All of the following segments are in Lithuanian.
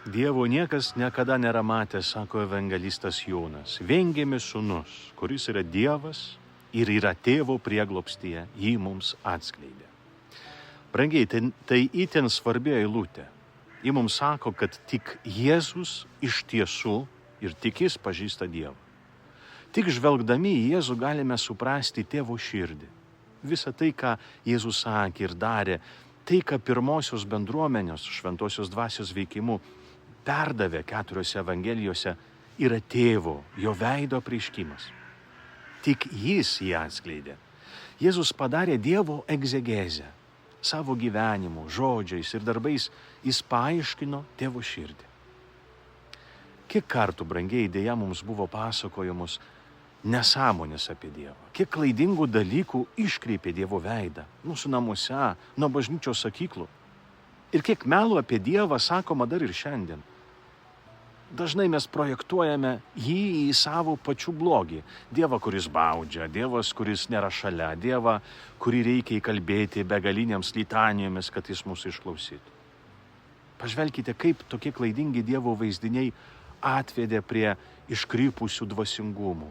Dievo niekas niekada nėra matęs, sako evangelistas Jonas. Viengėmis sūnus, kuris yra Dievas ir yra tėvo prieglobstyje, jį mums atskleidė. Brangiai, tai itin svarbi eilutė. Ji mums sako, kad tik Jėzus iš tiesų ir tik jis pažįsta Dievą. Tik žvelgdami į Jėzų galime suprasti tėvo širdį. Visą tai, ką Jėzus sakė ir darė, tai, ką pirmosios bendruomenės šventosios dvasios veikimu perdavė 4 evangelijose, yra tėvo, jo veido apreiškimas. Tik jis jį atskleidė. Jėzus padarė Dievo egzegezę. Savo gyvenimu, žodžiais ir darbais jis paaiškino tėvo širdį. Kiek kartų, brangiai, dėja mums buvo pasakojamos nesąmonės apie Dievą. Kiek klaidingų dalykų iškreipė Dievo veidą, mūsų namuose, nuo bažnyčios sakyklų. Ir kiek melų apie Dievą sakoma dar ir šiandien. Dažnai mes projektuojame jį į savo pačių blogį. Dievą, kuris baudžia, Dievas, kuris nėra šalia, Dievą, kurį reikia įkalbėti begalinėms litanijomis, kad jis mūsų išklausytų. Pažvelkite, kaip tokie klaidingi Dievo vaizdiniai atvedė prie iškrypusių dvasingumų.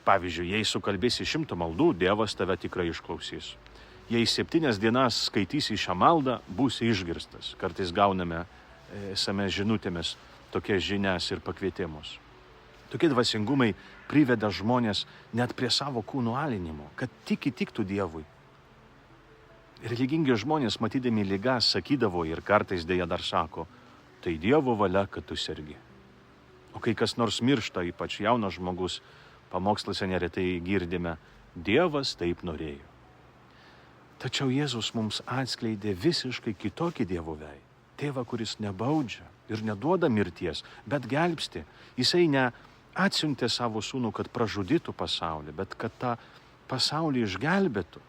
Pavyzdžiui, jei sukalbėsi 100 maldų, Dievas tave tikrai išklausys. Jei 7 dienas skaitysi šią maldą, būsi išgirstas. Kartais gauname SMS žinutėmis tokias žinias ir pakvietimus. Tokie dvasingumai priveda žmonės net prie savo kūnų alinimo, kad tik įtiktų Dievui. Religingi žmonės, matydami ligas, sakydavo ir kartais dėja dar sako, tai Dievo valia, kad tu sergi. O kai kas nors miršta, ypač jaunas žmogus, pamokslose neretai girdime, Dievas taip norėjo. Tačiau Jėzus mums atskleidė visiškai kitokį Dievo veidą. Tėvą, kuris nebaudžia ir neduoda mirties, bet gelbsti. Jisai ne atsiuntė savo sūnų, kad pražudytų pasaulį, bet kad tą pasaulį išgelbėtų.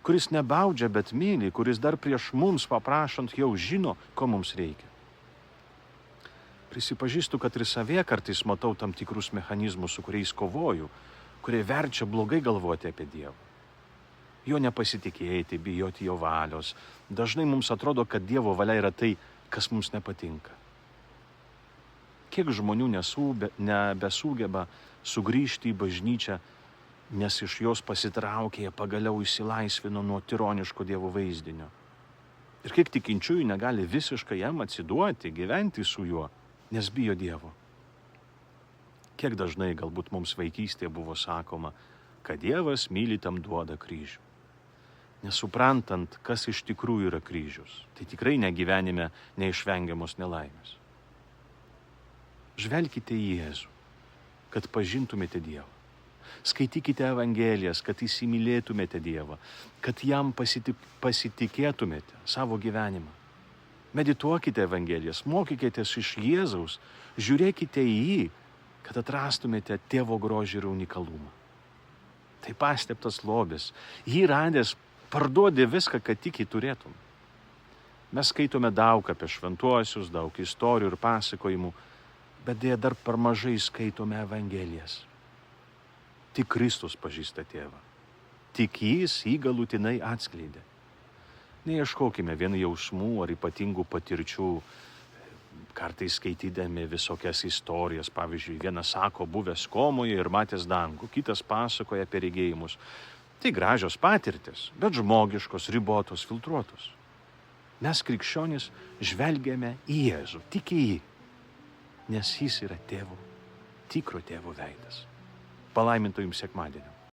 Kuris nebaudžia, bet myli, kuris dar prieš mums paprašant jau žino, ko mums reikia. Prisipažįstu, kad ir savie kartais matau tam tikrus mechanizmus, su kuriais kovoju, kurie verčia blogai galvoti apie Dievą. Jo nepasitikėti, bijoti jo valios. Dažnai mums atrodo, kad Dievo valia yra tai, kas mums nepatinka. Kiek žmonių nebesugeba sugrįžti į bažnyčią, nes iš jos pasitraukė, pagaliau išsilaisvino nuo tironiško Dievo vaizdinio. Ir kiek tikinčiųjų negali visiškai jam atsiduoti, gyventi su juo, nes bijo Dievo. Kiek dažnai galbūt mums vaikystėje buvo sakoma, kad Dievas myli tam duoda kryžių. Nesuprantant, kas iš tikrųjų yra kryžius, tai tikrai negyvenime neišvengiamos nelaimės. Žvelkite į Jėzų, kad pažintumėte Dievą. Skaitykite Evangelijas, kad įsimylėtumėte Dievą, kad jam pasitikėtumėte savo gyvenimą. Medituokite Evangelijas, mokykitės iš Jėzaus, žiūrėkite į jį, kad atrastumėte tėvo grožį ir unikalumą. Tai paslėptas lobis. Jį radęs parduodi viską, kad tik jį turėtum. Mes skaitome daug apie šventuosius, daug istorijų ir pasakojimų, bet dėja dar per mažai skaitome Evangelijas. Tik Kristus pažįsta tėvą. Tik jis jį galutinai atskleidė. Neieškokime vien jausmų ar ypatingų patirčių, kartais skaitydami visokias istorijas. Pavyzdžiui, vienas sako, buvęs komoje ir matęs dangų, kitas pasakoja apie regėjimus. Tai gražios patirtis, bet žmogiškos, ribotos, filtruotos. Mes krikščionys žvelgiame į Jėzų, tik į jį, nes jis yra tėvo, tikro tėvo veidas. Palaiminto jums sekmadienio.